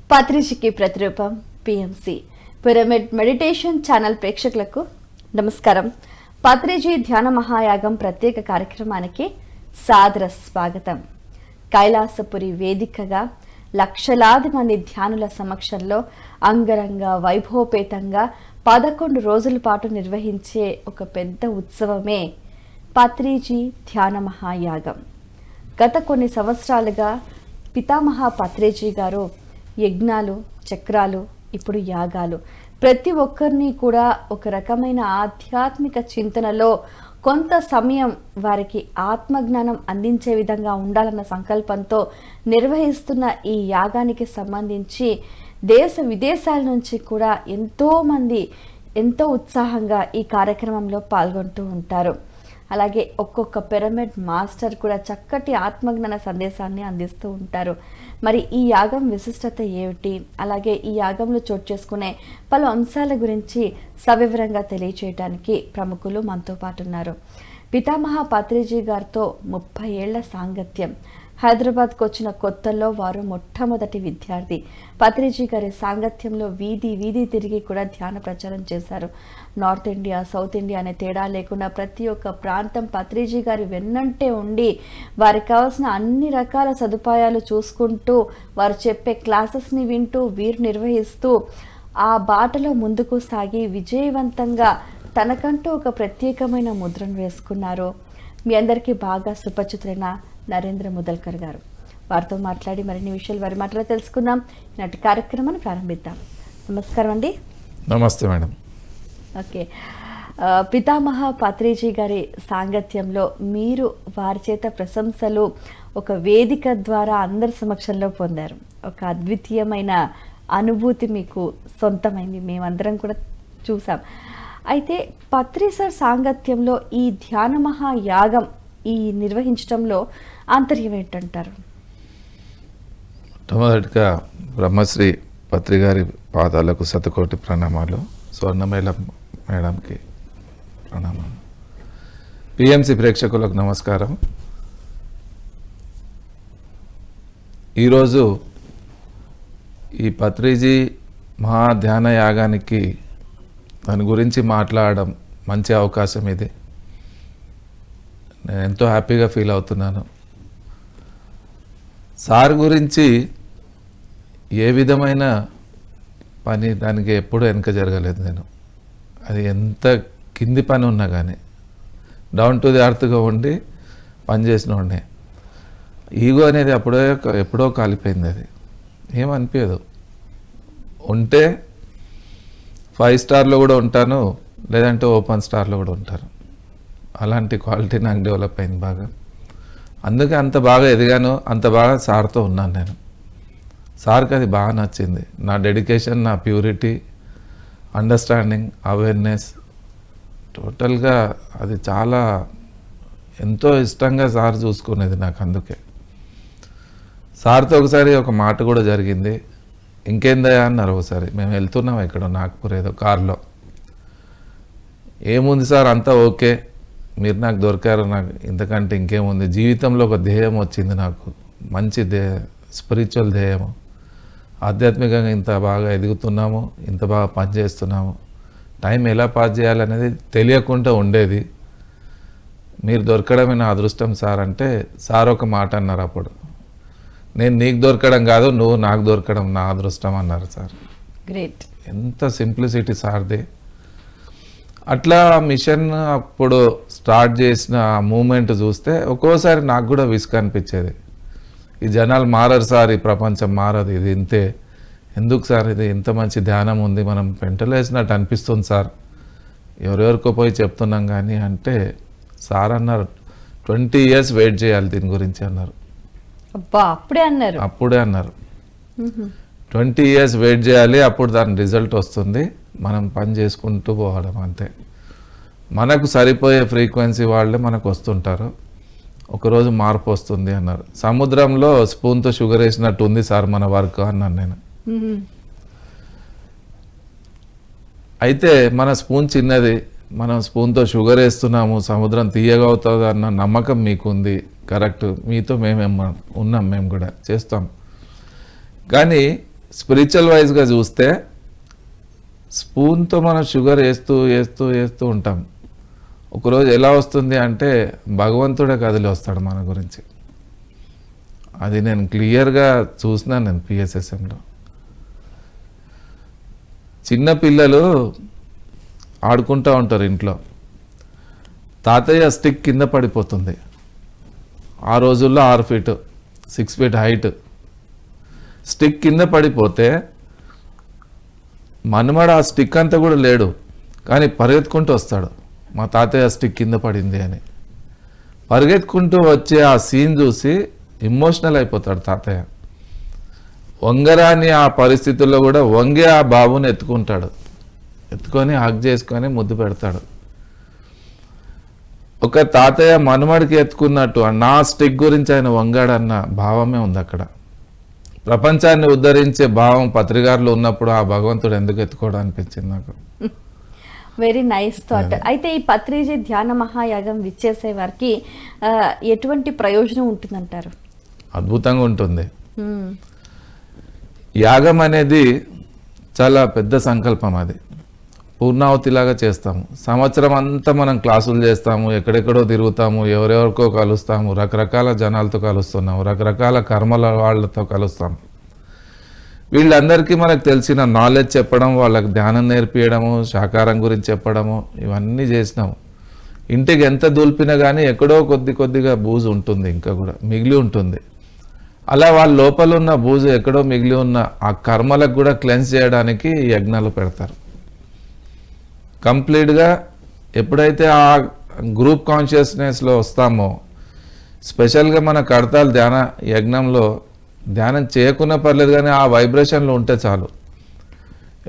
పత్రిషికి ప్రతిరూపం PMC pyramid meditation channel ప్రేక్షకులకు నమస్కారం. పత్రిజీ ధ్యాన మహాయాగం ప్రత్యేక కార్యక్రమానికి సాదర స్వాగతం. కైలాసపురి వేదికగా లక్షలాది మంది ధ్యానుల సమక్షంలో అంగరంగ వైభవపేతంగా 11 రోజుల పాటు నిర్వహించే ఒక పెద్ద ఉత్సవమే పత్రిజీ ధ్యాన మహాయాగం. గత కొన్ని సంవత్సరాలుగా పితామహ పత్రిజీ గారు యజ్ఞాలు, చక్రాలు, ఇప్పుడు యాగాలు, ప్రతి ఒక్కరిని కూడా ఒక రకమైన ఆధ్యాత్మిక చింతనలో కొంత సమయం వారికి ఆత్మజ్ఞానం అందించే విధంగా ఉండాలన్న సంకల్పంతో నిర్వహిస్తున్న ఈ యాగానికి సంబంధించి దేశ విదేశాల నుంచి కూడా ఎంతోమంది ఎంతో ఉత్సాహంగా ఈ కార్యక్రమంలో పాల్గొంటూ ఉంటారు. అలాగే ఒక్కొక్క పిరమిడ్ మాస్టర్ కూడా చక్కటి ఆత్మజ్ఞాన సందేశాన్ని అందిస్తూ ఉంటారు. మరి ఈ యాగం విశిష్టత ఏమిటి, అలాగే ఈ యాగంలో చోటు చేసుకునే పలు అంశాల గురించి సవివరంగా తెలియచేయడానికి ప్రముఖులు మనతో పాటు ఉన్నారు. పితామహ పత్రిజీ గారితో 30 ఏళ్ల సాంగత్యం. హైదరాబాద్కు వచ్చిన కొత్తల్లో వారు మొట్టమొదటి విద్యార్థి. పత్రిజీ గారి సాంగత్యంలో వీధి వీధి తిరిగి కూడా ధ్యాన ప్రచారం చేశారు. నార్త్ ఇండియా, సౌత్ ఇండియా అనే తేడా లేకుండా ప్రతి ఒక్క ప్రాంతం పత్రిజీ గారి వెన్నంటే ఉండి వారికి కావాల్సిన అన్ని రకాల సదుపాయాలు చూసుకుంటూ వారు చెప్పే క్లాసెస్ని వింటూ వీరు నిర్వహిస్తూ ఆ బాటలో ముందుకు సాగి విజయవంతంగా తనకంటూ ఒక ప్రత్యేకమైన ముద్రను వేసుకున్నారు. మీ అందరికీ బాగా సుపరిచితులైన నరేంద్ర ముదల్కర్ గారు. వారితో మాట్లాడి మరిన్ని విషయాలు వారి మాటలో తెలుసుకుందాం. ఈనాటి కార్యక్రమాన్ని ప్రారంభిద్దాం. నమస్కారం అండి. నమస్తే మేడం. ఓకే, పితామహ పత్రిజీ గారి సాంగత్యంలో మీరు వారి చేత ప్రశంసలు ఒక వేదిక ద్వారా అందరి సమక్షంలో పొందారు. ఒక అద్వితీయమైన అనుభూతి మీకు సొంతమైంది, మేమందరం కూడా చూసాం. అయితే పత్రి సార్ సాంగత్యంలో ఈ ధ్యాన మహాయాగం ఈ నిర్వహించడంలో ఆంతర్యం ఏంటంటారు? మొట్టమొదటిగా బ్రహ్మశ్రీ పత్రి గారి పాదాలకు శతకోటి ప్రణామాలు. స్వర్ణమేళ మేడంకి ప్రణామాలు. పిఎంసి ప్రేక్షకులకు నమస్కారం. ఈరోజు ఈ పత్రిజీ మహాధ్యాన యాగానికి దాని గురించి మాట్లాడడం మంచి అవకాశం ఇది. నేను ఎంతో హ్యాపీగా ఫీల్ అవుతున్నాను. సార్ గురించి ఏ విధమైన పని దానికి ఎప్పుడూ వెనక జరగలేదు నేను. అది ఎంత కింది పని ఉన్నా కానీ డౌన్ టు ది అర్త్గా ఉండి పనిచేసిన ఉండే. ఈగో అనేది ఎప్పుడో కాలిపోయింది. అది ఏమనిపించదు. ఉంటే 5 స్టార్లో కూడా ఉంటాను, లేదంటే ఓపెన్ స్టార్లో కూడా ఉంటాను. అలాంటి క్వాలిటీ నాకు డెవలప్ అయింది బాగా. అందుకే అంత బాగా ఎదిగాను, అంత బాగా సార్తో ఉన్నాను నేను. సార్కి అది బాగా నచ్చింది. నా డెడికేషన్, నా ప్యూరిటీ, అండర్స్టాండింగ్, అవేర్నెస్, టోటల్గా అది చాలా ఎంతో ఇష్టంగా సార్ చూసుకునేది నాకు. అందుకే సార్తో ఒకసారి ఒక మాట కూడా జరిగింది. ఇంకేందయ్యా అన్నారు ఒకసారి. మేము వెళ్తున్నాం ఇక్కడ నాగ్పూర్ ఏదో కార్లో. ఏముంది సార్, అంతా ఓకే, మీరు నాకు దొరికారు, నాకు ఇంతకంటే ఇంకేముంది, జీవితంలో ఒక ధ్యేయం వచ్చింది నాకు, మంచి స్పిరిచువల్ ధ్యేయము, ఆధ్యాత్మికంగా ఇంత బాగా ఎదుగుతున్నాము, ఇంత బాగా పనిచేస్తున్నాము, టైం ఎలా పాస్ చేయాలనేది తెలియకుండా ఉండేది, మీరు దొరకడమే నా అదృష్టం సార్ అంటే సార్ ఒక మాట అన్నారు అప్పుడు. నేను నీకు దొరకడం కాదు, నువ్వు నాకు దొరకడం నా అదృష్టం అన్నారు సార్. గ్రేట్. ఎంత సింప్లిసిటీ సార్ది. అట్లా మిషన్ అప్పుడు స్టార్ట్ చేసిన మూమెంట్ చూస్తే ఒక్కోసారి నాకు కూడా విసుగు అనిపించేది. ఈ జనాలు మారరు సార్, ఈ ప్రపంచం మారదు, ఇది ఇంతే, ఎందుకు సార్ ఇది ఇంత మంచి ధ్యానం ఉంది, మనం పెంటలు వేసినట్టు అనిపిస్తుంది సార్, ఎవరెవరికో పోయి చెప్తున్నాం కానీ అంటే సార్ అన్నారు 20 years వెయిట్ చేయాలి దీని గురించి అన్నారు. అప్పుడే అన్నారు 20 years వెయిట్ చేయాలి, అప్పుడు దాని రిజల్ట్ వస్తుంది, మనం పని చేసుకుంటూ పోవడం అంతే. మనకు సరిపోయే ఫ్రీక్వెన్సీ వాళ్ళే మనకు వస్తుంటారు, ఒకరోజు మార్పు వస్తుంది అన్నారు. సముద్రంలో స్పూన్తో షుగర్ వేసినట్టు ఉంది సార్ మన వర్క్ అన్నాను నేను. అయితే మన స్పూన్ చిన్నది, మనం స్పూన్తో షుగర్ వేస్తున్నాము, సముద్రం తీయగా అవుతుంది అన్న నమ్మకం మీకుంది, కరెక్ట్, మీతో ఉన్నాం, మేము కూడా చేస్తాం. కానీ స్పిరిచువల్ వైజ్గా చూస్తే స్పూన్తో మనం షుగర్ వేస్తూ వేస్తూ వేస్తూ ఉంటాం. ఒకరోజు ఎలా వస్తుంది అంటే భగవంతుడే కదిలి వస్తాడు మన గురించి. అది నేను క్లియర్గా చూసినాను నేను పిఎస్ఎస్ఎంలో. చిన్న పిల్లలు ఆడుకుంటూ ఉంటారు ఇంట్లో, తాతయ్య స్టిక్ కింద పడిపోతుంది. ఆ రోజుల్లో 6 ఫీట్ 6 ఫీట్ హైట్ స్టిక్ కింద పడిపోతే మనమడ ఆ స్టిక్ అంతా కూడా లేడు, కానీ పరిగెత్తుకుంటూ వస్తాడు, మా తాతయ్య స్టిక్ కింద పడింది అని. పరిగెత్తుకుంటూ వచ్చే ఆ సీన్ చూసి ఎమోషనల్ అయిపోతాడు తాతయ్య. వంగరాని ఆ పరిస్థితుల్లో కూడా వంగే ఆ బాబుని ఎత్తుకుంటాడు, ఎత్తుకొని హగ్ చేసుకొని ముద్దు పెడతాడు. ఒక తాతయ్య మనమడికి ఎత్తుకున్నట్టు నా స్టిక్ గురించి ఆయన వంగాడన్న భావమే ఉంది అక్కడ. ప్రపంచాన్ని ఉద్ధరించే భావం పత్రికారులు ఉన్నప్పుడు ఆ భగవంతుడు ఎందుకు ఎత్తుకోవడం అనిపించింది నాకు. Very nice thought. అయితే ఈ పత్రిజీ ధ్యాన మహాయాగం విచ్చేసే వారికి ఎటువంటి ప్రయోజనం ఉంటుందంటారు? అద్భుతంగా ఉంటుంది. యాగం అనేది చాలా పెద్ద సంకల్పం. అది పూర్ణావతిలాగా చేస్తాము. సంవత్సరం అంతా మనం క్లాసులు చేస్తాము, ఎక్కడెక్కడో తిరుగుతాము, ఎవరెవరికో కలుస్తాము, రకరకాల జనాలతో కలుస్తున్నాము, రకరకాల కర్మల వాళ్ళతో కలుస్తాము. వీళ్ళందరికీ మనకు తెలిసిన నాలెడ్జ్ చెప్పడం, వాళ్ళకి ధ్యానం నేర్పించడము, శాకారం గురించి చెప్పడము, ఇవన్నీ చేసినాము. ఇంటికి ఎంత దూల్పినా కానీ ఎక్కడో కొద్దిగా బూజు ఉంటుంది, ఇంకా కూడా మిగిలి ఉంటుంది. అలా వాళ్ళ లోపల ఉన్న బూజు ఎక్కడో మిగిలి ఉన్న ఆ కర్మలకు కూడా క్లెన్స్ చేయడానికి యజ్ఞాలు పెడతారు. కంప్లీట్గా ఎప్పుడైతే ఆ గ్రూప్ కాన్షియస్నెస్లో వస్తామో, స్పెషల్గా మన కడతాలు ధ్యాన యజ్ఞంలో ధ్యానం చేయకున్నా పర్లేదు, కానీ ఆ వైబ్రేషన్లో ఉంటే చాలు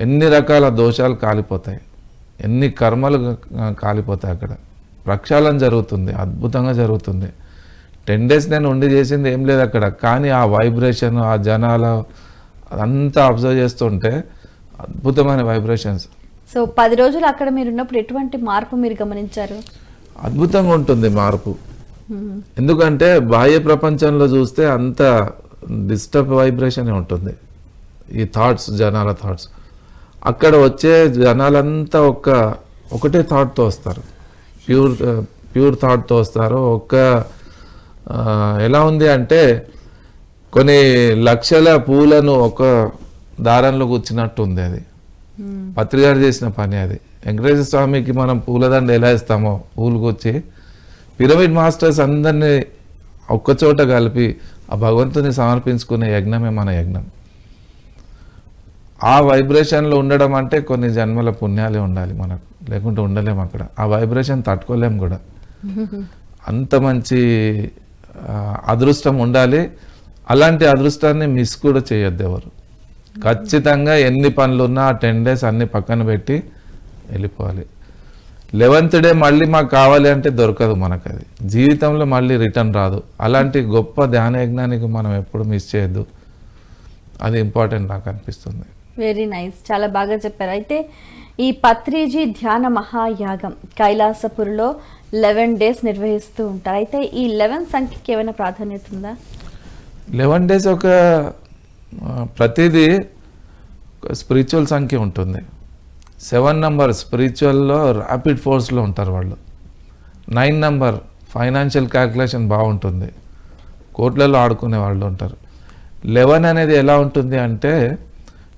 ఎన్ని రకాల దోషాలు కాలిపోతాయి, ఎన్ని కర్మలు కాలిపోతాయి. అక్కడ ప్రక్షాళన జరుగుతుంది, అద్భుతంగా జరుగుతుంది. 10 days నేను ఉండి చేసింది ఏం లేదు అక్కడ, కానీ ఆ వైబ్రేషన్, ఆ జనాల అదంతా అబ్జర్వ్ చేస్తుంటే అద్భుతమైన వైబ్రేషన్స్. సో 10 రోజులు అక్కడ మీరు ఉన్నప్పుడు ఎటువంటి మార్పు మీరు గమనించారు? అద్భుతంగా ఉంటుంది మార్పు. ఎందుకంటే బాహ్య ప్రపంచంలో చూస్తే అంత డిస్టర్బ్ వైబ్రేషన్ ఉంటుంది, ఈ థాట్స్, జనాల థాట్స్. అక్కడ వచ్చే జనాలంతా ఒకటే థాట్తో వస్తారు, ప్యూర్ థాట్తో వస్తారు. ఎలా ఉంది అంటే కొన్ని లక్షల పూలను ఒక దారంలో కూర్చున్నట్టు ఉంది. అది పత్రికారు చేసిన పని. అది వెంకటేశ్వర స్వామికి మనం పూలదండ ఎలా ఇస్తామో పూలు కూర్చి, పిరమిడ్ మాస్టర్స్ అందరినీ ఒక్కచోట కలిపి ఆ భగవంతుని సమర్పించుకునే యజ్ఞమే మన యజ్ఞం. ఆ వైబ్రేషన్లో ఉండడం అంటే కొన్ని జన్మల పుణ్యాలే ఉండాలి మనకు, లేకుంటే ఉండలేము అక్కడ. ఆ వైబ్రేషన్ తట్టుకోలేము కూడా. అంత మంచి అదృష్టం ఉండాలి. అలాంటి అదృష్టాన్ని మిస్ కూడా చేయొద్దు ఎవరు. ఖచ్చితంగా ఎన్ని పనులున్నా ఆ 10 days అన్ని పక్కన పెట్టి వెళ్ళిపోవాలి. 11th day మళ్ళీ మాకు కావాలి అంటే దొరకదు మనకు. అది జీవితంలో మళ్ళీ రిటర్న్ రాదు. అలాంటి గొప్ప ధ్యాన యజ్ఞానికి మనం ఎప్పుడు మిస్ చేయొద్దు. అది ఇంపార్టెంట్ నాకు అనిపిస్తుంది. వెరీ నైస్, చాలా బాగా చెప్పారు. అయితే ఈ పత్రిజీ ధ్యాన మహాయాగం కైలాసపురిలో 11 days నిర్వహిస్తూ ఉంటారు. అయితే ఈ 11 సంఖ్యకి ఏమైనా ప్రాధాన్యత ఉందా? 11 days ఒక ప్రతిదీ స్పిరిచువల్ సంఖ్య ఉంటుంది. 7 నెంబర్ స్పిరిచువల్లో ర్యాపిడ్ ఫోర్స్లో ఉంటారు వాళ్ళు. 9 నెంబర్ ఫైనాన్షియల్ క్యాల్కులేషన్ బాగుంటుంది, కోట్లలో ఆడుకునే వాళ్ళు ఉంటారు. 11 అనేది ఎలా ఉంటుంది అంటే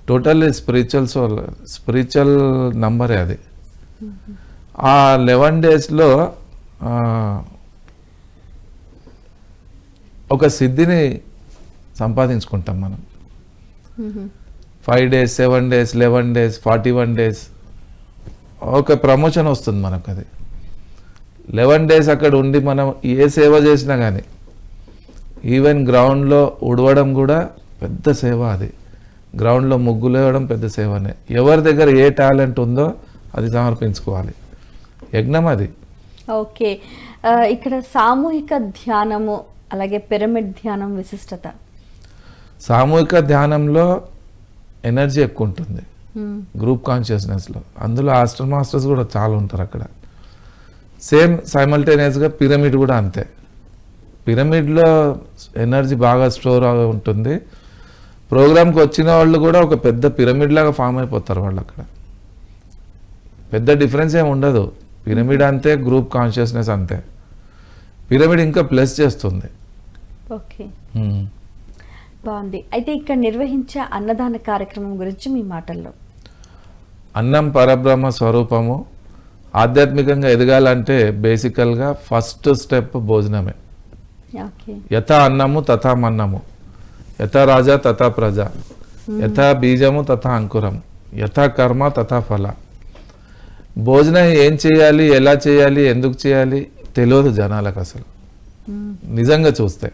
టోటల్లీ స్పిరిచువల్ నంబరే అది. ఆ 11 daysలో ఒక సిద్ధిని సంపాదించుకుంటాం మనం. 5 days, 7 days, 11 days, 41 days ఒక ప్రమోషన్ వస్తుంది మనకు. అది 11 days అక్కడ ఉండి మనం ఏ సేవ చేసినా కానీ, ఈవెన్ గ్రౌండ్లో ఉడవడం కూడా పెద్ద సేవ. అది గ్రౌండ్లో ముగ్గులు వేయడం పెద్ద సేవనే. ఎవరి దగ్గర ఏ టాలెంట్ ఉందో అది సమర్పించుకోవాలి, యజ్ఞం అది. ఓకే, ఇక్కడ సామూహిక ధ్యానము అలాగే పిరమిడ్ ధ్యానం విశిష్టత. సామూహిక ధ్యానంలో ఎనర్జీ ఎక్కువ ఉంటుంది, గ్రూప్ కాన్షియస్నెస్లో. అందులో ఆస్టర్ మాస్టర్స్ కూడా చాలా ఉంటారు అక్కడ. సేమ్ సైమల్టేనియస్గా పిరమిడ్ కూడా అంతే. పిరమిడ్లో ఎనర్జీ బాగా స్టోర్ ఉంటుంది, ప్రోగ్రామ్కి వచ్చిన వాళ్ళు కూడా ఒక పెద్ద పిరమిడ్ లాగా ఫామ్ అయిపోతారు వాళ్ళు అక్కడ. పెద్ద డిఫరెన్స్ ఏమి ఉండదు. పిరమిడ్ అంతే, గ్రూప్ కాన్షియస్నెస్ అంతే. పిరమిడ్ ఇంకా ప్లస్ చేస్తుంది. ఓకే, బాగుంది. అయితే ఇక్కడ నిర్వహించే అన్నదాన కార్యక్రమం గురించి మీ మాటల్లో. అన్నం పరబ్రహ్మ స్వరూపము. ఆధ్యాత్మికంగా ఎదగాలంటే బేసికల్గా ఫస్ట్ స్టెప్ భోజనమే. ఓకే, యథా అన్నము తథా మన్నము, యథా రాజా తథా ప్రజ, యథా బీజము తథా అంకురం, యథా కర్మ తథా ఫల. భోజనం ఏం చేయాలి, ఎలా చేయాలి, ఎందుకు చేయాలి తెలియదు జనాలకు అసలు. నిజంగా చూస్తే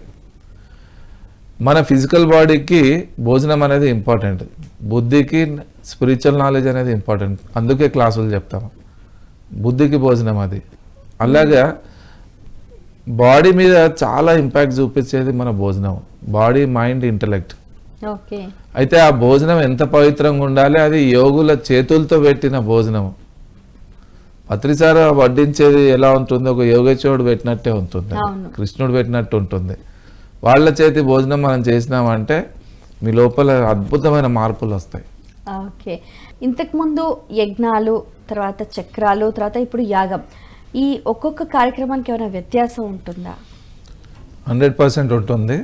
మన ఫిజికల్ బాడీకి భోజనం అనేది ఇంపార్టెంట్, బుద్ధికి స్పిరిచువల్ నాలెడ్జ్ అనేది ఇంపార్టెంట్. అందుకే క్లాసులు చెప్తాము. బుద్ధికి భోజనం అది. అలాగా బాడీ మీద చాలా ఇంపాక్ట్ చూపించేది మన భోజనం. Body, mind, intellect. ఓకే, అయితే ఆ భోజనం ఎంత పవిత్రంగా ఉండాలి, అది యోగుల చేతులతో పెట్టిన భోజనం. పత్రిసార వడ్డించేది ఎలా ఉంటుంది, ఒక యోగేశ్వరుడు పెట్టినట్టే ఉంటుంది, కృష్ణుడు పెట్టినట్టు ఉంటుంది. వాళ్ళ చేతి భోజనం మనం చేసినామంటే మీ లోపల అద్భుతమైన మార్పులు వస్తాయి. ఓకే, ఇంతకుముందు యజ్ఞాలు, తర్వాత చక్రాలు, తర్వాత ఇప్పుడు యాగం, ఈ ఒక్కొక్క కార్యక్రమానికి ఏమైనా వ్యత్యాసం ఉంటుందా? 100% ఉంటుంది.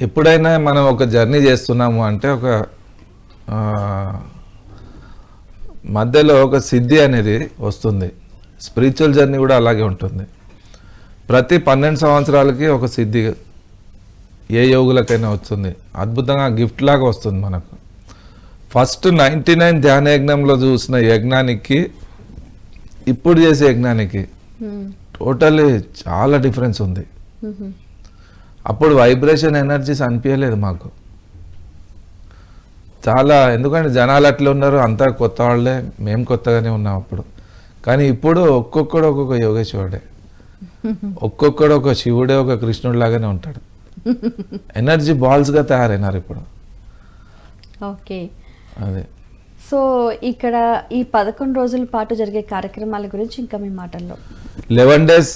ఎప్పుడైనా మనం ఒక జర్నీ చేస్తున్నాము అంటే ఒక మధ్యలో ఒక సిద్ధి అనేది వస్తుంది. స్పిరిచువల్ జర్నీ కూడా అలాగే ఉంటుంది. ప్రతి 12 సంవత్సరాలకి ఒక సిద్ధి ఏ యోగులకైనా వస్తుంది. అద్భుతంగా గిఫ్ట్ లాగా వస్తుంది మనకు. ఫస్ట్ 99 ధ్యాన యజ్ఞంలో చూసిన యజ్ఞానికి ఇప్పుడు చేసే యజ్ఞానికి టోటల్లీ చాలా డిఫరెన్స్ ఉంది. అప్పుడు వైబ్రేషన్ ఎనర్జీస్ అనిపించలేదు మాకు చాలా. ఎందుకంటే జనాలు అట్లా ఉన్నారు, అంతా కొత్త వాళ్ళే, మేము కొత్తగానే ఉన్నాం అప్పుడు. కానీ ఇప్పుడు ఒక్కొక్కడు ఒక్కొక్క యోగేశ్వరుడే, ఒక్కొక్కడు ఒక శివుడే, ఒక కృష్ణుడు లాగానే ఉంటాడు. ఎనర్జీ బాల్స్గా తయారైనారు ఇప్పుడు. ఓకే, అదే. సో ఇక్కడ ఈ 11 రోజుల పాటు జరిగే కార్యక్రమాల గురించి ఇంకా మీ మాటల్లో. 11 days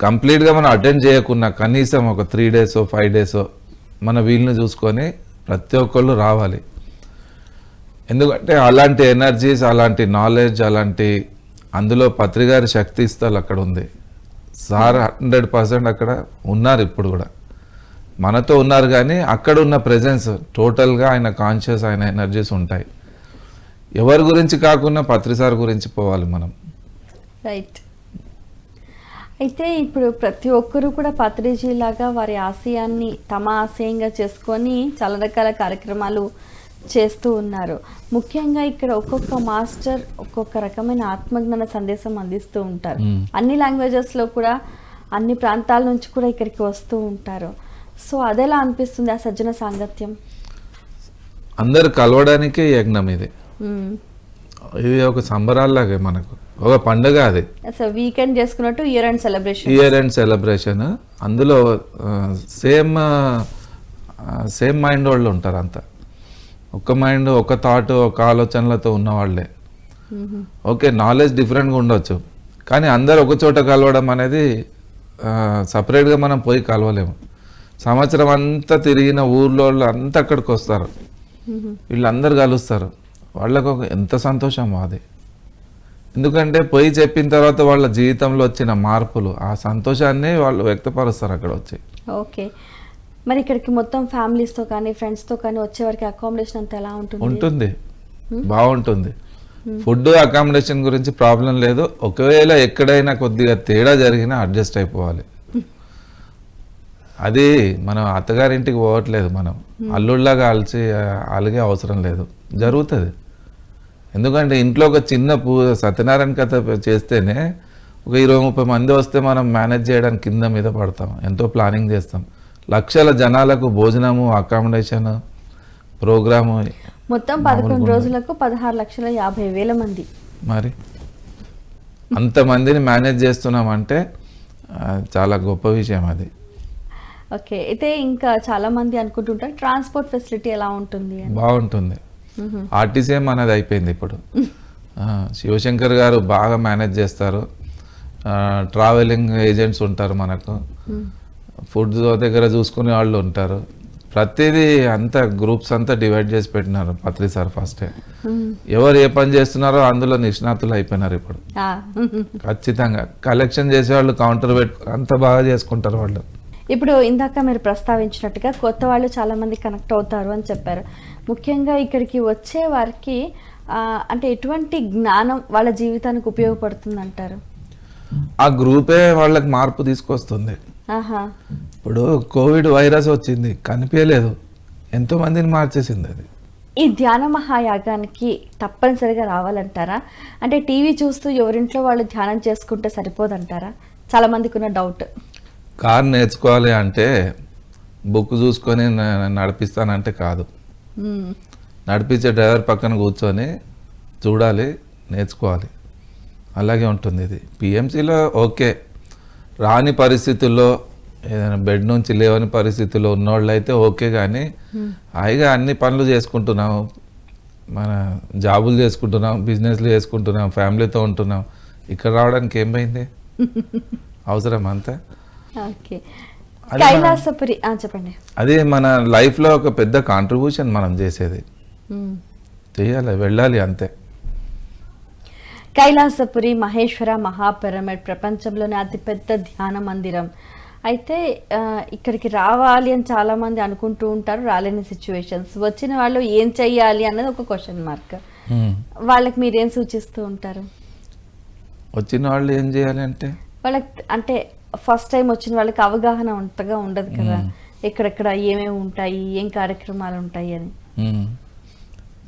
కంప్లీట్గా మనం అటెండ్ చేయకున్నా కనీసం ఒక 3 days 5 days మన వీలుని చూసుకొని ప్రతి ఒక్కళ్ళు రావాలి. ఎందుకంటే అలాంటి ఎనర్జీస్, అలాంటి నాలెడ్జ్, అలాంటి అందులో పత్రిగారి శక్తి ఇస్తారు అక్కడ ఉంది. సార్ 100% అక్కడ ఉన్నారు, ఇప్పుడు కూడా మనతో ఉన్నారు. కానీ అక్కడ ఉన్న ప్రెజెన్స్ టోటల్గా ఆయన కాన్షియస్, ఆయన ఎనర్జీస్ ఉంటాయి. ఎవరి గురించి కాకుండా పత్రిసార్ గురించి పోవాలి మనం. రైట్. అయితే ఇప్పుడు ప్రతి ఒక్కరూ కూడా పత్రిజీ లాగా వారి ఆశయాన్ని తమ ఆశయంగా చేసుకొని చాలా రకాల కార్యక్రమాలు చేస్తూ ఉన్నారు. ముఖ్యంగా ఇక్కడ ఒక్కొక్క మాస్టర్ ఒక్కొక్క రకమైన ఆత్మజ్ఞాన సందేశం అందిస్తూ ఉంటారు. అన్ని లాంగ్వేజెస్లో కూడా, అన్ని ప్రాంతాల నుంచి కూడా ఇక్కడికి వస్తూ ఉంటారు. సో అదెలా అనిపిస్తుంది ఆ సజ్జన సాంగత్యం? అందరు కలవడానికే యజ్ఞం ఇది. ఇది ఒక సంబరాల్లాగే మనకు ఒక పండుగ. అది వీకెండ్ చేసుకున్నట్టు ఇయర్ ఎండ్ సెలబ్రేషన్. అందులో సేమ్ మైండ్ వాళ్ళు ఉంటారు. అంతా ఒక మైండ్, ఒక థాట్, ఒక ఆలోచనలతో ఉన్నవాళ్లే. ఓకే, నాలెడ్జ్ డిఫరెంట్గా ఉండొచ్చు, కానీ అందరు ఒక చోట కలవడం అనేది సపరేట్గా మనం పోయి కలవలేము. సంవత్సరం అంతా తిరిగిన ఊర్లో వాళ్ళు అంతా అక్కడికి వస్తారు, వీళ్ళందరూ కలుస్తారు. వాళ్ళకు ఎంత సంతోషం అది. ఎందుకంటే పోయి చెప్పిన తర్వాత వాళ్ళ జీవితంలో వచ్చిన మార్పులు, ఆ సంతోషాన్ని వాళ్ళు వ్యక్తపరుస్తారు అక్కడ వచ్చి. ఓకే, మరి ఇక్కడికి మొత్తం ఫ్యామిలీస్తో కానీ ఫ్రెండ్స్తో కానీ వచ్చే వరకు అకామిడేషన్ అంతా ఎలా ఉంటుంది? ఉంటుంది, బాగుంటుంది. ఫుడ్ అకామిడేషన్ గురించి ప్రాబ్లం లేదు. ఒకవేళ ఎక్కడైనా కొద్దిగా తేడా జరిగినా అడ్జస్ట్ అయిపోవాలి. అది మనం అత్తగారింటికి పోవట్లేదు, మనం అల్లుళ్ళగా అలిగే అవసరం లేదు, జరుగుతుంది. ఎందుకంటే ఇంట్లో ఒక చిన్న సత్యనారాయణ కథ చేస్తేనే ఒక 20-30 మంది వస్తే మనం మేనేజ్ చేయడానికి కింద మీద పడతాం, ఎంతో ప్లానింగ్ చేస్తాం. లక్షల జనాలకు భోజనము, అకామిడేషన్, ప్రోగ్రాము, మొత్తం 11 రోజులకు 16,50,000 మంది. మరి అంతమందిని మేనేజ్ చేస్తున్నామంటే చాలా గొప్ప విషయం అది. ఓకే, అయితే ఇంకా చాలా మంది అనుకుంటుంటారు ట్రాన్స్పోర్ట్ ఫెసిలిటీ ఎలా ఉంటుంది? బాగుంటుంది. ఆర్టీసీ మనది అయిపోయింది ఇప్పుడు. శివశంకర్ గారు బాగా మేనేజ్ చేస్తారు. ట్రావెలింగ్ ఏజెంట్స్ ఉంటారు మనకు, ఫుడ్ దగ్గర చూసుకునే వాళ్ళు ఉంటారు, ప్రతిదీ అంతా గ్రూప్స్ అంతా డివైడ్ చేసి పెట్టినారు పత్రి సార్ ఫస్టే. ఎవరు ఏ పని చేస్తున్నారో అందులో నిష్ణాతులు అయిపోయినారు ఇప్పుడు. ఖచ్చితంగా కలెక్షన్ చేసేవాళ్ళు కౌంటర్ పెట్టుకుని అంత బాగా చేసుకుంటారు వాళ్ళు. ఇప్పుడు ఇందాక మీరు ప్రస్తావించినట్టుగా కొత్త వాళ్ళు చాలా మంది కనెక్ట్ అవుతారు అని చెప్పారు. ముఖ్యంగా ఇక్కడికి వచ్చే వారికి అంటే ఎటువంటి జ్ఞానం వాళ్ళ జీవితానికి ఉపయోగపడుతుంది అంటారు? ఆ గ్రూపే వాళ్ళకి మార్పు తీసుకొస్తుంది. ఇప్పుడు కోవిడ్ వైరస్ వచ్చింది, కనిపించలేదు, ఎంతో మందిని మార్చేసింది అది. ఈ ధ్యాన మహాయాగానికి తప్పనిసరిగా రావాలంటారా? అంటే టీవీ చూస్తూ ఎవరింట్లో వాళ్ళు ధ్యానం చేసుకుంటే సరిపోదంటారా? చాలా మందికి ఉన్న డౌట్. కార్ నేర్చుకోవాలి అంటే బుక్ చూసుకొని నడిపిస్తానంటే కాదు. నడిపించే డ్రైవర్ పక్కన కూర్చొని చూడాలి, నేర్చుకోవాలి. అలాగే ఉంటుంది ఇది. పిఎంసీలో ఓకే, రాని పరిస్థితుల్లో ఏదైనా బెడ్ నుంచి లేవని పరిస్థితుల్లో ఉన్నవాళ్ళు అయితే ఓకే, కానీ హాయిగా అన్ని పనులు చేసుకుంటున్నాం, మన జాబులు చేసుకుంటున్నాం, బిజినెస్లు చేసుకుంటున్నాం, ఫ్యామిలీతో ఉంటున్నాం, ఇక్కడ రావడానికి ఏం పోయింది? అవసరం అంతా. కైలాసపురి చెప్పండి. అది మన లైఫ్లో ఒక పెద్ద కాంట్రిబ్యూషన్ మనం చేసేది, చేయాలి, వెళ్ళాలి అంతే. కైలాసపురి మహేశ్వర మహాపిరమిడ్ ప్రపంచంలోనే అతిపెద్ద ధ్యాన మందిరం. అయితే ఇక్కడికి రావాలి అని చాలా మంది అనుకుంటూ ఉంటారు, రాలేని సిచ్యువేషన్స్. వచ్చిన వాళ్ళు ఏం చెయ్యాలి అన్నది ఒక క్వశ్చన్ మార్క్. వాళ్ళకి మీరేం సూచిస్తూ ఉంటారు? వచ్చిన వాళ్ళు ఏం చేయాలి అంటే వాళ్ళకి అంటే ఫస్ట్ టైం వచ్చిన వాళ్ళకి అవగాహన అంతగా ఉండదు కదా, ఎక్కడెక్కడ ఏమేమి ఉంటాయి, ఏం కార్యక్రమాలు ఉంటాయి అని.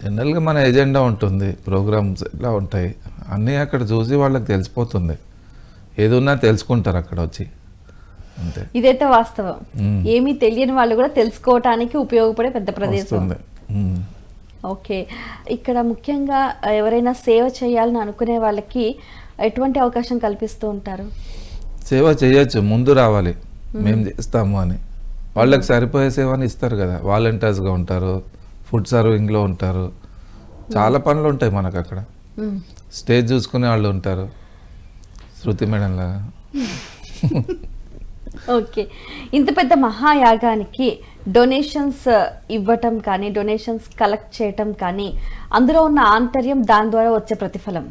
జనరల్గా మన ఎజెండా ఉంటుంది, ప్రోగ్రామ్స్ ఎలా ఉంటాయి అన్నీ అక్కడ చూసి వాళ్ళకి తెలిసిపోతుంది. ఏదున్నా తెలుసుకుంటారు అక్కడ వచ్చి, అంతే. ఇదైతే వాస్తవం. ఏమీ తెలియని వాళ్ళు కూడా తెలుసుకోవటానికి ఉపయోగపడే పెద్ద ప్రదేశం. ఓకే, ఇక్కడ ముఖ్యంగా ఎవరైనా సేవ చేయాలని అనుకునే వాళ్ళకి ఎటువంటి అవకాశం కల్పిస్తూ ఉంటారు? సేవ చేయొచ్చు, ముందు రావాలి, మేము చేస్తాము అని. వాళ్ళకి సరిపోయే సేవని ఇస్తారు కదా, వాలంటీర్స్గా ఉంటారు, ఫుడ్ సర్వింగ్లో ఉంటారు, చాలా పనులు ఉంటాయి మనకు అక్కడ. స్టేజ్ చూసుకునే వాళ్ళు ఉంటారు, శృతి మేడం లాగా. ఓకే, ఇంత పెద్ద మహాయాగానికి డొనేషన్స్ ఇవ్వటం కానీ, డొనేషన్స్ కలెక్ట్ చేయటం కానీ, అందులో ఉన్న ఆంతర్యం, దాని ద్వారా వచ్చే ప్రతిఫలం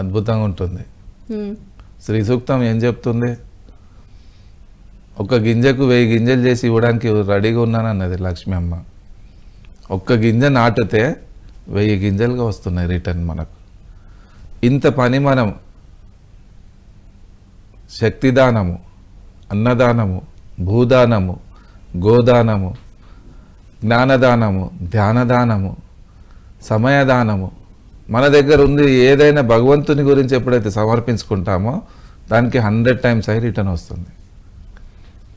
అద్భుతంగా ఉంటుంది. శ్రీ సూక్తం ఏం చెప్తుంది? ఒక్క గింజకు 1000 గింజలు చేసి ఇవ్వడానికి రెడీగా ఉన్నానన్నది లక్ష్మీ అమ్మ. ఒక్క గింజ నాటితే 1000 గింజలుగా వస్తున్నాయి రిటర్న్ మనకు. ఇంత పని మనం శక్తిదానము, అన్నదానము, భూదానము, గోదానము, జ్ఞానదానము, ధ్యానదానము, సమయదానము మన దగ్గర ఉంది. ఏదైనా భగవంతుని గురించి ఎప్పుడైతే సమర్పించుకుంటామో దానికి 100 times అయి రిటర్న్ వస్తుంది.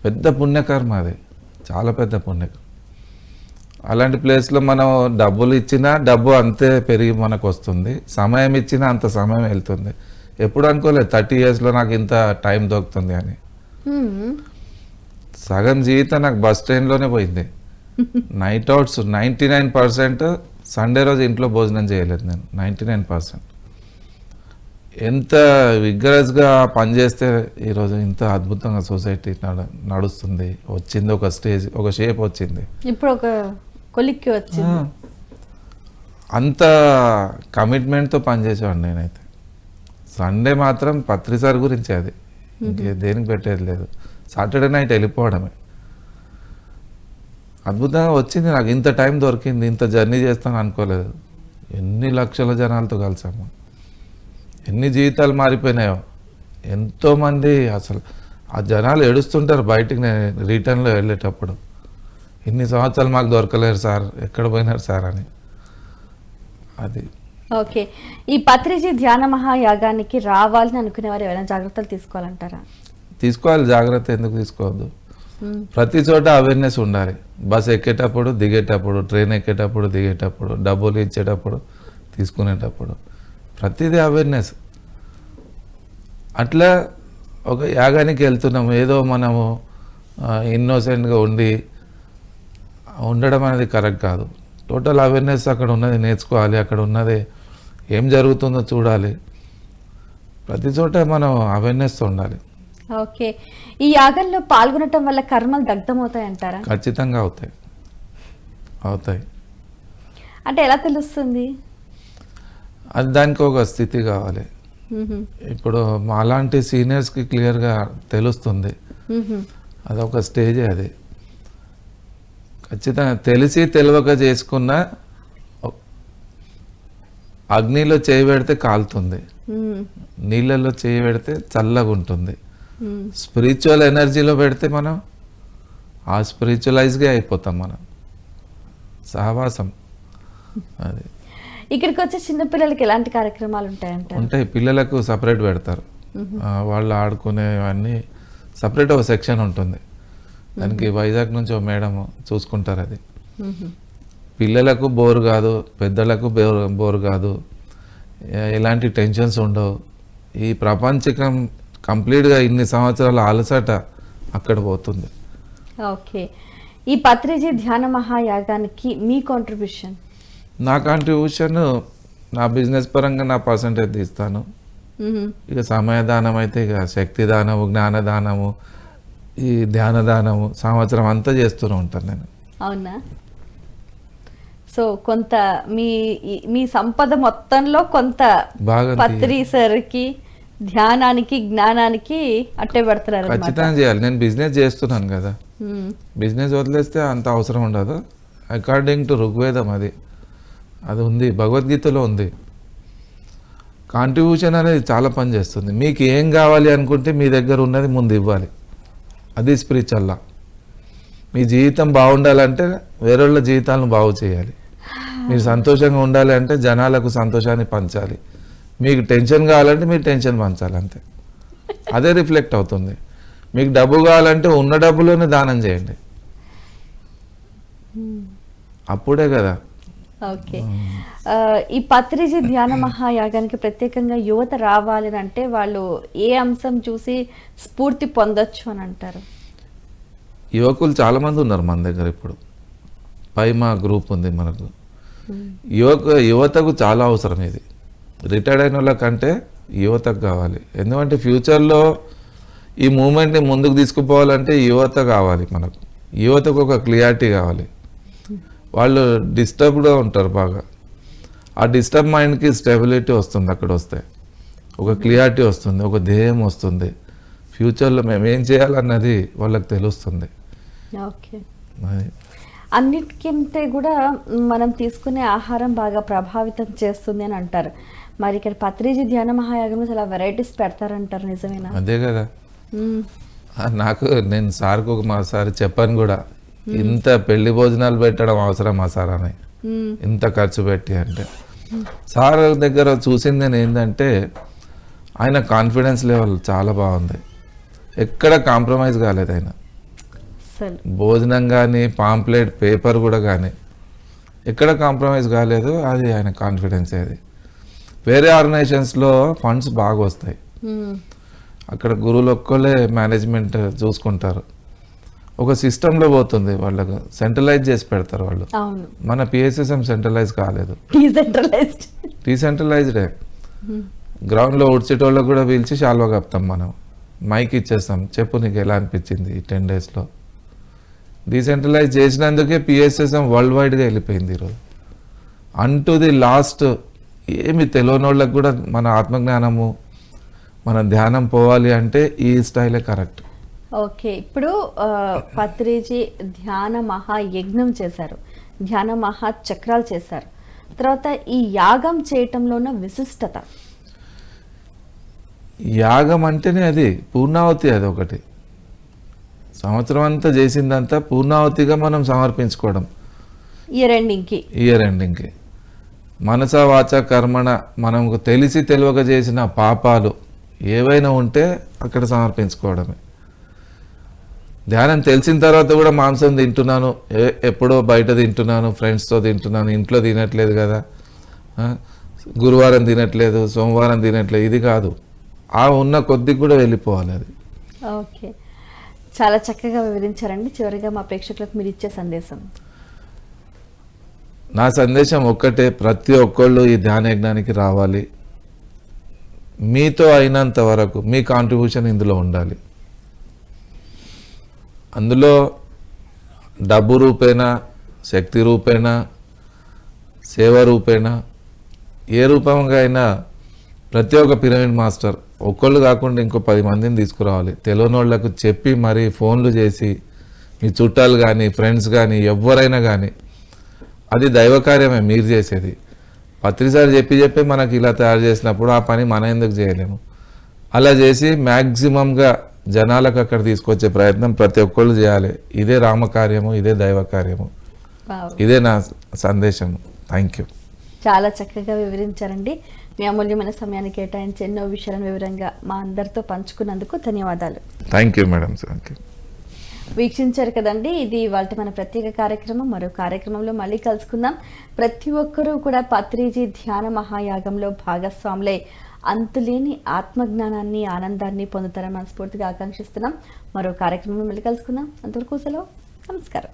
పెద్ద పుణ్యకర్మ అది, చాలా పెద్ద పుణ్యకర్మ. అలాంటి ప్లేస్లో మనం డబ్బులు ఇచ్చినా డబ్బు అంతే పెరిగి మనకు వస్తుంది, సమయం ఇచ్చినా అంత సమయం వెళ్తుంది. ఎప్పుడు అనుకోలేదు 30 yearsలో నాకు ఇంత టైం దొరుకుతుంది అని. సగం జీవితం నాకు బస్ ట్రైన్లోనే పోయింది. Night outs 99%. సండే రోజు ఇంట్లో భోజనం చేయలేదు నేను, 99%. ఎంత విగ్రస్గా పనిచేస్తే ఈరోజు ఇంత అద్భుతంగా సొసైటీ నడుస్తుంది. వచ్చింది ఒక స్టేజ్, ఒక షేప్ వచ్చింది, ఇప్పుడు ఒక కొలిక్కి వచ్చింది. అంత కమిట్మెంట్తో పనిచేసేవాడిని నేనైతే. సండే మాత్రం పత్రి సార్ గురించి, అది ఇంకే దేనికి పెట్టేది లేదు. సాటర్డే నైట్ వెళ్ళిపోవడమే. అద్భుతంగా వచ్చింది నాకు, ఇంత టైం దొరికింది, ఇంత జర్నీ చేస్తాను అనుకోలేదు. ఎన్ని లక్షల జనాలతో కలిసాము, ఎన్ని జీవితాలు మారిపోయినాయో. ఎంతోమంది అసలు ఆ జనాలు ఏడుస్తుంటారు బయటికి నేను రిటర్న్లో వెళ్ళేటప్పుడు, ఇన్ని సంవత్సరాలు మాకు దొరకలేరు సార్, ఎక్కడ పోయినారు సార్ అని. అది ఓకే, ఈ పత్రిజీ ధ్యాన మహాయాగానికి రావాలని అనుకునేవారు ఏమైనా జాగ్రత్తలు తీసుకోవాలంటారా? తీసుకోవాలి, జాగ్రత్త ఎందుకు తీసుకోవద్దు. ప్రతి చోట అవేర్నెస్ ఉండాలి. బస్ ఎక్కేటప్పుడు, దిగేటప్పుడు, ట్రైన్ ఎక్కేటప్పుడు, దిగేటప్పుడు, డబ్బులు ఇచ్చేటప్పుడు, తీసుకునేటప్పుడు, ప్రతిదీ అవేర్నెస్. అట్లా ఒక యాగానికి వెళ్తున్నాము, ఏదో మనము ఇన్నోసెంట్గా ఉండడం అనేది కరెక్ట్ కాదు. టోటల్ అవేర్నెస్ అక్కడ ఉన్నది నేర్చుకోవాలి, అక్కడ ఉన్నది ఏం జరుగుతుందో చూడాలి. ప్రతి చోట మనం అవేర్నెస్తో ఉండాలి. ఓకే, ఈ యాగంలో పాల్గొనటం వల్ల కర్మలు దగ్ధమవుతాయి అంటారా? ఖచ్చితంగా అవుతాయి. అవుతాయి. అంటే ఎలా తెలుస్తుంది? అది దానికి ఒక స్థితి కావాలి. ఇప్పుడు మాలాంటి సీనియర్స్కి క్లియర్గా తెలుస్తుంది. అదొక స్టేజే అది. ఖచ్చితంగా తెలిసి తెలియక చేసుకున్న అగ్నిలో చేయి పెడితే కాలుతుంది, నీళ్ళల్లో చేయి పెడితే చల్లగా ఉంటుంది. స్పిరిచువల్ ఎనర్జీలో పెడితే మనం ఆ స్పిరిచువలైజ్గా అయిపోతాం. మనం సహవాసం అది. ఇక్కడికి వచ్చే చిన్నపిల్లలకి ఎలాంటి కార్యక్రమాలు ఉంటాయంటే? ఉంటాయి. పిల్లలకు సపరేట్ పెడతారు. వాళ్ళు ఆడుకునేవన్నీ సపరేట్ ఒక సెక్షన్ ఉంటుంది. దానికి వైజాగ్ నుంచి ఒక మేడం చూసుకుంటారు. అది పిల్లలకు బోర్ కాదు, పెద్దలకు బోర్ కాదు, ఎలాంటి టెన్షన్స్ ఉండవు. ఈ ప్రపంచకం కంప్లీట్గా ఇన్ని సంవత్సరాల అలసట అక్కడ పోతుంది. ఓకే, ఈ పత్రిజీ ధ్యాన మహాయాగానికి మీ కాంట్రిబ్యూషన్? నా కాంట్రిబ్యూషన్ నా బిజినెస్ పరంగా నా పర్సంటేజ్ తీస్తాను. ఇక సమయదానం అయితే ఇక శక్తి దానము, జ్ఞానదానము, ఈ ధ్యానదానము సంవత్సరం అంతా చేస్తూనే ఉంటాను నేను. అవునా? సో కొంత మీ సంపద మొత్తంలో కొంత పత్రి సార్కి, ధ్యానానికి, జ్ఞానానికి అట్టే పెడతారు. ఖచ్చితంగా చేయాలి. నేను బిజినెస్ చేస్తున్నాను కదా, బిజినెస్ వదిలేస్తే అంత అవసరం ఉండదు. అకార్డింగ్ టు ఋగ్వేదం అది ఉంది, భగవద్గీతలో ఉంది. కాంట్రిబ్యూషన్ అనేది చాలా పని చేస్తుంది. మీకు ఏం కావాలి అనుకుంటే మీ దగ్గర ఉన్నది ముందు ఇవ్వాలి. అది స్పిరిచువల్లా. మీ జీవితం బాగుండాలంటే వేరేళ్ళ జీవితాలను బాగు చేయాలి. మీరు సంతోషంగా ఉండాలి అంటే జనాలకు సంతోషాన్ని పంచాలి. మీకు టెన్షన్ కావాలంటే మీరు టెన్షన్ పంచాలి, అంతే. అదే రిఫ్లెక్ట్ అవుతుంది. మీకు డబ్బు కావాలంటే ఉన్న డబ్బులోనే దానం చేయండి, అప్పుడే కదా. ఓకే, ఈ పత్రిజీ ధ్యాన మహాయాగానికి ప్రత్యేకంగా యువత రావాలి అంటే వాళ్ళు ఏ అంశం చూసి స్ఫూర్తి పొందొచ్చు అని అంటారు? యువకులు చాలామంది ఉన్నారు మన దగ్గర. ఇప్పుడు మా గ్రూప్ ఉంది మనకు. యువతకు చాలా అవసరం ఇది. రిటైర్డ్ అయిన వాళ్ళకంటే యువతకు కావాలి. ఎందుకంటే ఫ్యూచర్లో ఈ మూమెంట్ని ముందుకు తీసుకుపోవాలంటే యువత కావాలి మనకు. యువతకు ఒక క్లియారిటీ కావాలి. వాళ్ళు డిస్టర్బ్డ్గా ఉంటారు బాగా. ఆ డిస్టర్బ్ మైండ్కి స్టెబిలిటీ వస్తుంది. అక్కడ వస్తే ఒక క్లియారిటీ వస్తుంది, ఒక ధ్యేయం వస్తుంది. ఫ్యూచర్లో మేము ఏం చేయాలన్నది వాళ్ళకి తెలుస్తుంది. ఓకే, అన్నిటికంటే కూడా మనం తీసుకునే ఆహారం బాగా ప్రభావితం చేస్తుంది అని అంటారు. మరి ఇక్కడ పత్రిజీ ధ్యాన మహాయాగంలో చాలా వెరైటీస్ పెడతారంటారు, నిజమేనా? అదే కదా. నేను సార్కు మా సార్ చెప్పాను కూడా, ఇంత పెళ్లి భోజనాలు పెట్టడం అవసరమా సార్ అని, ఇంత ఖర్చు పెట్టి అంటే. సార్ దగ్గర చూసింది నేను ఏంటంటే ఆయన కాన్ఫిడెన్స్ లెవెల్ చాలా బాగుంది. ఎక్కడ కాంప్రమైజ్ కాలేదు ఆయన. భోజనం కానీ, పాంప్లెట్ పేపర్ కూడా కానీ ఎక్కడ కాంప్రమైజ్ కాలేదు. అది ఆయన కాన్ఫిడెన్స్. అది వేరే ఆర్గనైజేషన్స్లో ఫండ్స్ బాగా వస్తాయి. అక్కడ గురువులు ఒక్కళ్ళే మేనేజ్మెంట్ చూసుకుంటారు. ఒక సిస్టంలో పోతుంది, వాళ్ళకు సెంట్రలైజ్ చేసి పెడతారు వాళ్ళు. మన పిఎస్ఎస్ఎం సెంట్రలైజ్ కాలేదు, డీసెంట్రలైజ్డే. గ్రౌండ్లో ఉడ్చేటోళ్ళకు కూడా పిలిచి శాల్వా కప్తాం, మనం మైక్ ఇచ్చేస్తాం, చెప్పు నీకు ఎలా అనిపించింది ఈ 10 డేస్లో. డీసెంట్రలైజ్ చేసినందుకే పిఎస్ఎస్ఎం వరల్డ్ వైడ్గా వెళ్ళిపోయింది ఈరోజు. అంటూ ది లాస్ట్ ఏమి తెలియని వాళ్ళకి కూడా మన ఆత్మజ్ఞానము, మన ధ్యానం పోవాలి అంటే ఈ స్టైలే కరెక్ట్. ఓకే, ఇప్పుడు పత్రిజీ ధ్యాన మహాయజ్ఞం చేశారు, ధ్యాన మహా చక్రాలు చేశారు. తర్వాత ఈ యాగం చేయటంలో ఉన్న విశిష్టత? యాగం అంటేనే అది పూర్ణావతి. అది ఒకటి సంవత్సరం అంతా చేసిందంతా పూర్ణావతిగా మనం సమర్పించుకోవడం. ఇయర్ ఎండింగ్కి మనస వాచ కర్మణ మనకు తెలిసి తెలియక చేసిన పాపాలు ఏవైనా ఉంటే అక్కడ సమర్పించుకోవడమే. ధ్యానం తెలిసిన తర్వాత కూడా మాంసం తింటున్నాను, ఎప్పుడో బయట తింటున్నాను, ఫ్రెండ్స్తో తింటున్నాను, ఇంట్లో తినట్లేదు కదా, గురువారం తినట్లేదు, సోమవారం తినట్లేదు, ఇది కాదు. ఆ ఉన్న కొద్దిగా కూడా వెళ్ళిపోవాలి అది. ఓకే, చాలా చక్కగా వివరించారండి. చివరిగా మా ప్రేక్షకులకు మీరు ఇచ్చే సందేశం? నా సందేశం ఒక్కటే, ప్రతి ఒక్కళ్ళు ఈ ధ్యాన యజ్ఞానికి రావాలి. మీతో అయినంత వరకు మీ కాంట్రిబ్యూషన్ ఇందులో ఉండాలి. అందులో డబ్బు రూపేనా, శక్తి రూపేణ, సేవ రూపేణ, ఏ రూపంగా అయినా ప్రతి ఒక్క పిరమిడ్ మాస్టర్ ఒక్కళ్ళు కాకుండా ఇంకో 10 మందిని తీసుకురావాలి. తెలియని వాళ్ళకు చెప్పి మరీ ఫోన్లు చేసి మీ చుట్టాలు కానీ ఫ్రెండ్స్ కానీ ఎవరైనా కానీ అది దైవ కార్యమే మీరు చేసేది. పత్రిసారి చెప్పి మనకి ఇలా తయారు చేసినప్పుడు ఆ పని మనం ఎందుకు చేయలేము? అలా చేసి మ్యాక్సిమంగా జనాలకు అక్కడ తీసుకొచ్చే ప్రయత్నం ప్రతి ఒక్కళ్ళు చేయాలి. ఇదే రామకార్యము, ఇదే దైవ కార్యము, ఇదే నా సందేశం. Thank you. చాలా చక్కగా వివరించారండి. మీ అమూల్యమైన సమయాన్ని కేటాయించి ఎన్నో విషయాలను వివరంగా మా అందరితో పంచుకున్నందుకు ధన్యవాదాలు. Thank you madam. Thank you. వీక్షించారు కదండి, ఇది ఇవాళ మన ప్రత్యేక కార్యక్రమం. మరో కార్యక్రమంలో మళ్ళీ కలుసుకుందాం. ప్రతి ఒక్కరూ కూడా పత్రిజీ ధ్యాన మహాయాగంలో భాగస్వాములై అంతులేని ఆత్మజ్ఞానాన్ని, ఆనందాన్ని పొందుతారని మనస్ఫూర్తిగా ఆకాంక్షిస్తున్నాం. మరో కార్యక్రమంలో మళ్ళీ కలుసుకుందాం. అంతవరకు సెలవు. నమస్కారం.